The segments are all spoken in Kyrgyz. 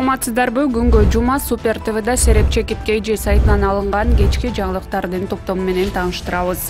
Саламатсыздарбы? Күнгө жума Супер ТВда Серепчекит KG сайтынан алынган кечки жаңылыктардын топтому менен тааныштырабыз.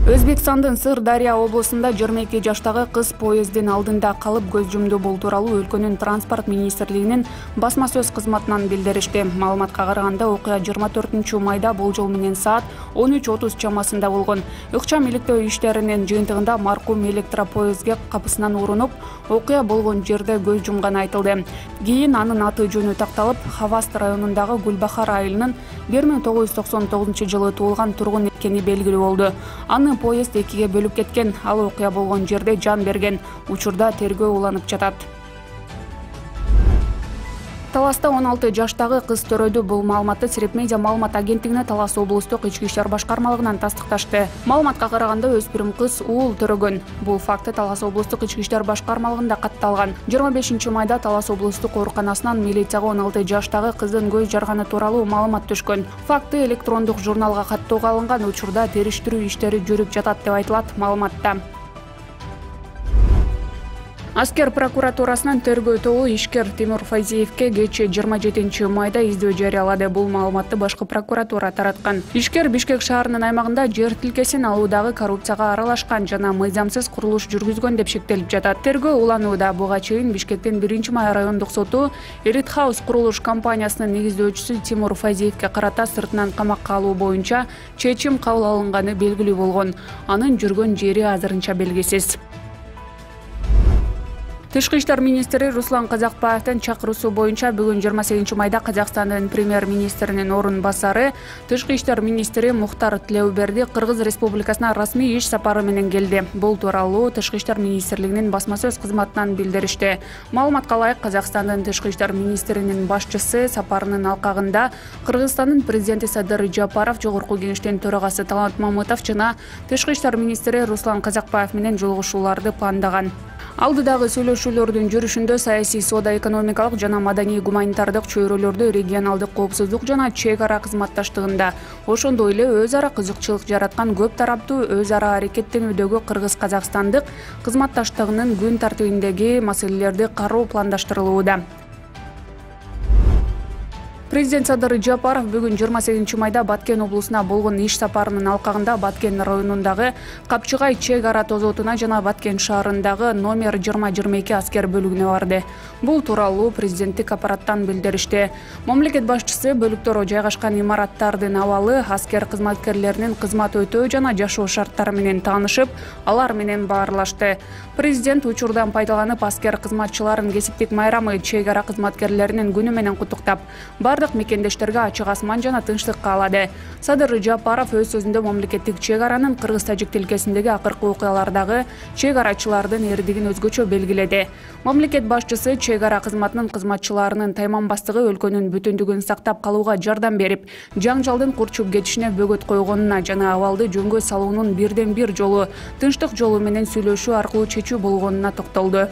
Өзбекстандын Сырдария облусунда 22 жаштагы кыз поездин алдында калып көз жумду. Бул тууралуу өлкөнүн транспорт министрлигинин басма сөз кызматынан билдиришти. Маалыматка караганда окуя 24 майда болжол менен саат 13:30 чамасында болгон. Ыкчам иликтөө иштеринин жыйынтыгында маркум электропоездге капысынан урунуп, окуя болгон жерде көз жумганы айтылды. Кийин анын аты жөнү такталып, Хаваст районундагы Гүлбахар айылынын 1999 жылы туулган тургун экени белгилүү болду. Поезд экиге бөлүп кеткен, ал окуя болгон жерде жан берген. Учурда тергөө уланып жатат. Таласта 16 жаштагы кыз төрөдү. Бул маалыматты Серепмедиа маалымат агенттигине Талас облустук ички иштер башкармалыгынан тастыкташты. Маалыматка караганда өспүрүм кыз уул төрөгөн. Бул факты Талас облустук ички иштер башкармалыгында катталган. 25 майда Талас облустук ооруканасынан милицияга 16 жаштагы кыздын көз жарганы тууралуу маалымат түшкөн. Факты электрондук журналга каттоого алынган. Учурда териштирүү иштери жүрүп жатат деп айтылат маалыматта. Аскер прокуратурасынын тергөө тобу ишкер Тимур Файзиевке кечээ 27 майда издөө жарыялады. Бул маалыматты башкы прокуратура тараткан. Ишкер Бишкек шаарынын аймагында жер тилкесин алуудагы коррупцияга аралашкан жана мыйзамсыз курулуш жүргүзгөн деп шектелип жатат. Тергөө уланууда. Буга чейин Бишкектин 1-май райондук соту Эритхаус курулуш компаниясынын негиздөөчүсү Тимур Файзиевке карата сыртынан камакка алуу боюнча чечим кабыл алынганы белгилүү болгон. Анын жүргөн жери азырынча белгисиз. Тышкы иштер министри Руслан Казакбаевдин чакыруусу боюнча бүгүн 28 майда Казакстандын премьер-министринин орун басары Тышкы иштер министри Мухтар Тилеуберди Кыргыз Республикасына расмий иш сапары менен келди. Бул тууралуу Тышкы иштер министрлигинин басма сөз кызматынан билдиришти. Маалыматка ылайык, Казакстандын Тышкы иштер министринин башчысы сапарынын алкагында Кыргызстандын президенти Садыр Жапаров, жогорку кеңештин төрагасы Талант Мамытов жана Тышкы иштер министри Руслан Казакбаев менен жолугушууларды пландаган. Алдыдагы сүйлөшүүлөрдүн жүрүшүндө саясий, соода-экономикалык жана маданий-гуманитардык чөйрөлөрдө регионалдык коопсуздук жана чек ара кызматташтыгында, ошондой эле өз ара кызыкчылык жараткан көп тараптуу өз ара аракеттенүүдөгү кыргыз-казакстандык кызматташтыгынын күн тартибиндеги маселелерди кароо пландаштырылууда. Президент Садыр Жапаров бүгүн 28 майда Баткен облусуна болгон иш сапарынын алкагында Баткен районундагы Капчыгай чек ара тозотуна жана Баткен шаарындагы номер 2022 аскер бөлүгүнө барды. Бул тууралуу президенттик аппараттан билдиришти. Мамлекет башчысы бөлүктөр жайгашкан имараттардын абалы, аскер кызматкерлеринин кызмат өтөө жана жашоо шарттары менен таанышып, алар менен баарлашты. Президент учурдан пайдаланып аскер кызматчыларын кесиптик майрамы чек ара кызматкерлеринин күнү менен куттуктап, бардык мекендештерге ачык асман жана тынчтык каалады. Садыр Жапаров өз сөзүндө мамлекеттик чек аранын кыргыз-тажик тилкесиндеги акыркы окуялардагы чек арачылардын эрдигин өзгөчө белгиледи. Мамлекет башчысы чек ара кызматынын кызматчыларынын тайманбастыгы өлкөнүн бүтүндүгүн сактап калууга жардам берип, жаңжалдын курчуп кетишине бөгөт койгонуна жана абалды жөнгө салуунун бирден бир жолу тынчтык жолу менен сүйлөшүү аркылуу чечүү болгонуна токтолду.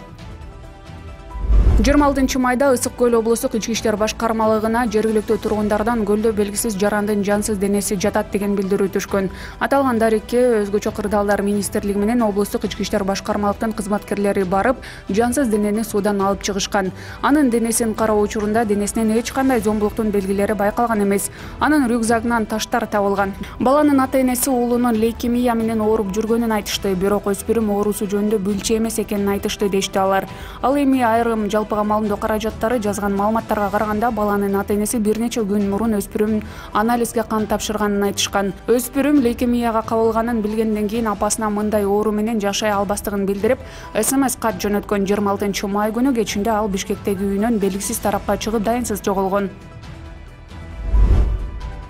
26 майда Ысык көл облустук ички иштер башкармалыгына жергиликтүү тургундардан көлдө белгисиз жарандын жансыз денеси жатат деген билдирүү түшкөн. Аталган дарекке өзгөчө кырдаалдар министрлиги менен облустук ички иштер башкармалыктын кызматкерлери барып, жансыз денени суудан алып чыгышкан. Анын денесин кароо учурунда денесинен эч кандай зомбулуктун белгилери байкалган эмес. Анын рюкзагынан таштар табылган. Баланын ата-энеси уулунун лейкемия менен ооруп жүргөнүн айтышты, бирок өспүрүм оорусу жөнүндө бүлчө эмес экенин айтышты дешти алар. Ал эми айрым малымдоо каражаттары жазган маалыматтарга караганда баланын ата-энеси бир нече күн мурун өспүрүм анализге кан тапшырганын айтышкан. Өспүрүм лейкемияга кабылганын билгенден кийин апасына мындай оору менен жашай албастыгын билдирип, СМС кат жөнөткөн. 26 май күнү кечинде ал Бишкектеги үйүнөн белгисиз тарапка чыгып дайынсыз жоголгон.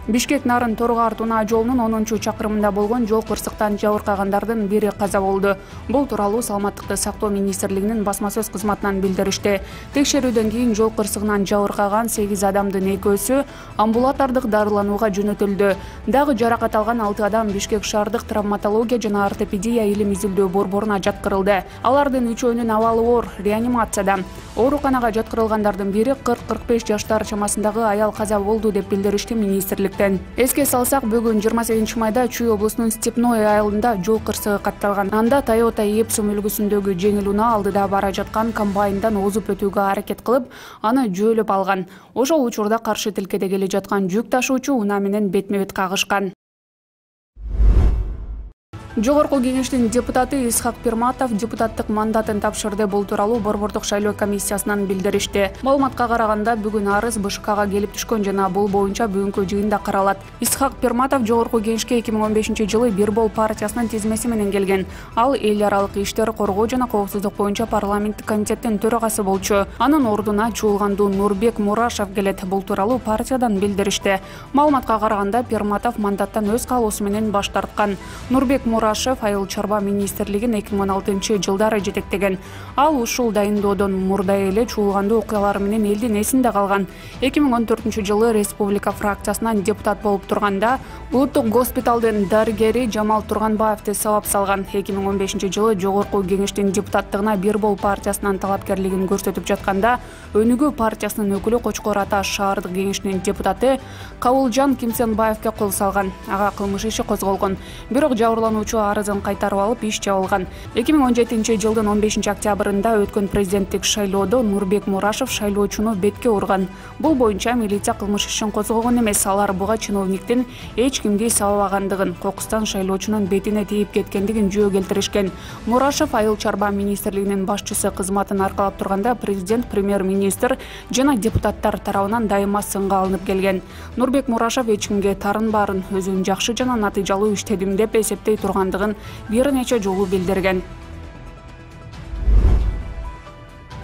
Бишкек Нарын Торгар Тунаа жолунун 10-чакырымында болгон жол кырсыктан жабыркагандардын бири каза болду. Бул тууралуу Саламаттыкты сактоо министрлигинин басма сөз кызматынан билдиришти. Текшерүүдөн кийин жол кырсыгынан жабыркаган 8 адамдын экөөсү амбулатордук дарыланууга жөнөтүлдү. Дагы жаракат алган 6 адам Бишкек шаардык травматология жана ортопедия илим изилдөө борборуна жаткырылды. Алардын үчөөнүн абалы оор, реанимацияда. Ооруканага жаткырылгандардын бири 40-45 жаштар чамасындагы аял каза болду деп билдиришти министрлик. билдиришкен. Эске салсак, бүгүн 28 майда Чүй облусунун Степной айылында жол кырсыгы катталган. Анда Toyota Epson үлгүсүндөгү жеңил унаа алдыда бара жаткан комбайндан озуп өтүүгө аракет кылып, аны жөөлөп алган. Ошол учурда каршы тилкеде келе жаткан жүк ташуучу унаа менен бетме-бет кагышкан. Жогорку кеңештин депутаты Исхак Пирматов депутаттык мандатын тапшырды. Бул тууралуу Борбордук шайлоо комиссиясынан билдиришти. Маалыматка караганда, бүгүн арыз БШКга келип түшкөн жана бул боюнча бүгүнкү жыйында каралат. Исхак Пирматов Жогорку кеңешке 2015-жылы Бирбол партиясынын тизмеси менен келген. Ал эл аралык иштер, коргоо жана коопсуздук боюнча парламенттик комитеттин төрагасы болчу. Анын ордуна Чуулгандуу Нурбек Мурашев келет. Бул тууралуу партиядан билдиришти. Маалыматка караганда, Пирматов мандаттан өз каалоосу менен баш тарткан. Нурбек Мурашев Айыл чарба министрлигин 2016-жылдары жетектеген. Ал ушул дайындоодон мурда эле чуулгандуу окуялары менен элдин эсинде калган. 2014-жылы республика фракциясынан депутат болуп турганда, улуттук госпиталдын дарыгери Жамал Турганбаевди сабап салган. 2015-жылы Жогорку кеңештин депутаттыгына Бирбол партиясынын талапкерлигин көрсөтүп жатканда, Өнүгүү партиясынын өкүлү Кочкор Ата шаардык кеңешинин депутаты Кабылжан Кимсенбаевге кол салган. Ага кылмыш иши козголгон. Бирок жабырлануучу арызын кайтарып алып, иш жабылган. 2017-жылдын 15-октябрында өткөн президенттик шайлоодо Нурбек Мурашев шайлоочуну бетке урган. Бул боюнча милиция кылмыш ишин козгогон эмес. Алар буга чиновниктин эч кимди сабабагандыгын, кокустан шайлоочунун бетине тийип кеткендигин жөө келтиришкен. Мурашев айыл чарба министрлигинин башчысы кызматын аркалап турганда, президент, премьер-министр жана депутаттар тарабынан дайыма сынга алынып келген. Нурбек Мурашев эч кимге тарынбаарын, өзүн жакшы жана натыйжалуу иштедим деп эсептей тургандыгын бир нече жолу билдирген.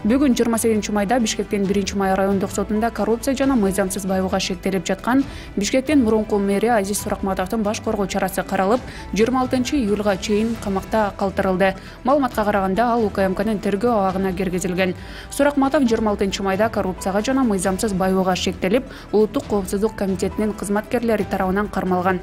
Бүгүн 28 майда Бишкектин 1-май райондук сотунда коррупция жана мыйзамсыз байбууга шектелип жаткан Бишкектин мурунку мэри Азиз Суракматовдун баш коргоо чарасы каралып, 26-июлга чейин камакта калтырылды. Маалыматка караганда, ал УКМКнын тергөө абагына киргизилген. Суракматов 26 майда коррупцияга жана мыйзамсыз байбууга шектелип, Улуттук коопсуздук комитетинин кызматкерлери тарабынан кармалган.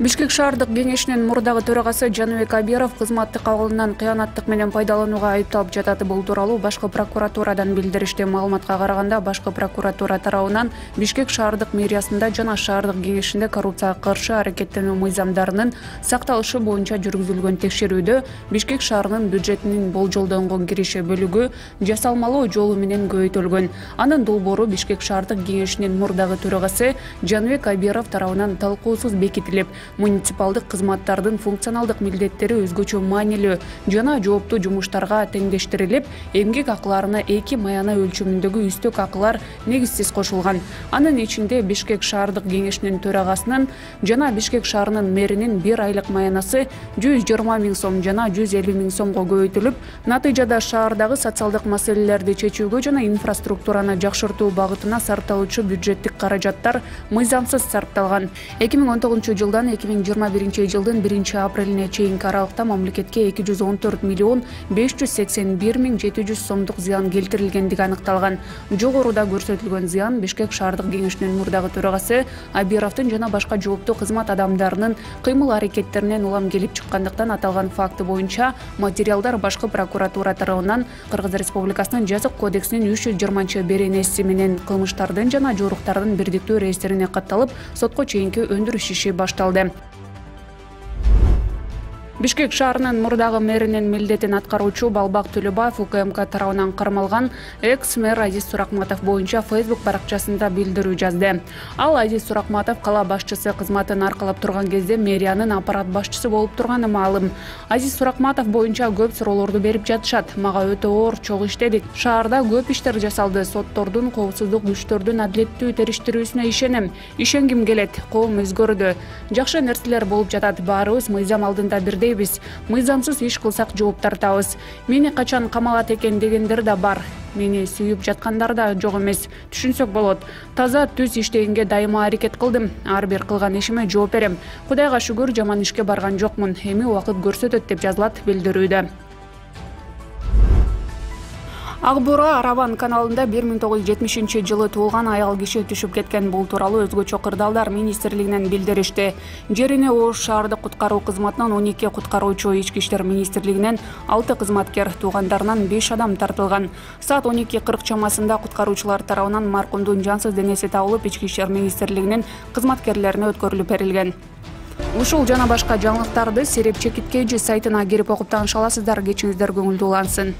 Бишкек шаардык кеңешинин мурдагы төрагасы Жаныбек Абиров кызматтык абалынан кыянаттык менен пайдаланууга айыпталып жатат. Бул тууралуу башкы прокуратурадан билдиришти. Маалыматка караганда, башкы прокуратура тарабынан Бишкек шаардык мэриясында жана шаардык кеңешинде коррупцияга каршы аракеттенүү мыйзамдарынын сакталышы боюнча жүргүзүлгөн текшерүүдө Бишкек шаарынын бюджетинин болжолдонгон кириши бөлүгү жасалмалуу жолу менен көбөйтүлгөн. Анын долбоору Бишкек шаардык кеңешинин мурдагы төрагасы Жаныбек Абиров тарабынан талкуусуз бекитилип, муниципалдык кызматтардын функционалдык милдеттери өзгөчө маанилүү жана жооптуу жумуштарга теңдештирилип, эмгек акыларына 2 маяна өлчөмүндөгү үстөк акылар негизсиз кошулган. Анын ичинде Бишкек шаардык кеңешинин төрагасынын жана Бишкек шаарынын мэринин 1 айлык маянасы 120 000 сом жана 150 000 сомго көбөйтүлүп, натыйжада шаардагы социалдык маселелерди чечүүгө жана инфраструктураны жакшыртуу багытына сарпталуучу бюджеттик каражаттар мыйзамсыз сарпталган. 2019-жылдан 2021-жылдын 1-апрелине чейинки аралыкта мамлекетке 214 миллион 581 миң 700 сомдук зыян келтирилгендиги аныкталган. Жогоруда көрсөтүлгөн зыян Бишкек шаардык кеңешинин мурдагы төрагасы Абировдун жана башка жооптуу кызмат адамдарынын кыймыл аракеттеринен улам келип чыккандыктан, аталган факты боюнча материалдар башкы прокуратура тарабынан Кыргыз Республикасынын жазык кодексинин 320 беренеси менен кылмыштардын жана жоруктардын бирдиктүү реестрине катталып, сотко чейинки өндүрүш иши башталды. Бишкек шаарынын мурдагы мэринин милдетин аткаруучу Балбак Төлөбаев УКМК тарабынан кармалган экс-мэр Азиз Суракматов боюнча Facebook баракчасында билдирүү жазды. Ал Азиз Суракматов кала башчысы кызматын аркалап турган кезде мэриянын аппарат башчысы болуп турганы маалым. Азиз Суракматов боюнча көп суроолорду берип жатышат. Мага өтө оор чогуу иштедик. Шаарда көп иштер жасалды. Соттордун, коопсуздук күчтөрдүн адилеттүү териштирүүсүнө ишенем. Ишенгим келет. Коом өзгөрдү. Жакшы нерселер болуп жатат. Баарыбыз мыйзам алдында бирдей. Мыйзамсыз иш кылсак жооп тартабыз. Мени качан камалат экен дегендер да бар. Мени сүйүп жаткандар да жок эмес. Түшүнсөк болот. Таза түз иштегенге дайыма аракет кылдым. Ар бир кылган ишиме жооп берем. Кудайга шүгүр, жаман ишке барган жокмун. Эми убакыт көрсөтөт деп жазылат билдирүүдө. Ак Бура Араван каналында 1970-жылы туулган аял киши түшүп кеткен. Бул тууралуу өзгөчө кырдаалдар министрлигинен билдиришти. Жерине Ош шаардык куткаруу кызматынан 12 куткаруучу, Ички иштер министрлигинен 6 кызматкер, туугандарынан 5 адам тартылган. Саат 12:40 чамасында куткаруучулар тарабынан маркумдун жансыз денеси табылып, Ички иштер министрлигинин кызматкерлерине өткөрүлүп берилген. Ушул жана башка жаңылыктарды Сереп Чекиткейжи сайтына кирип окуп таныша аласыздар. Кечиңиздер көңүлдүү улансын.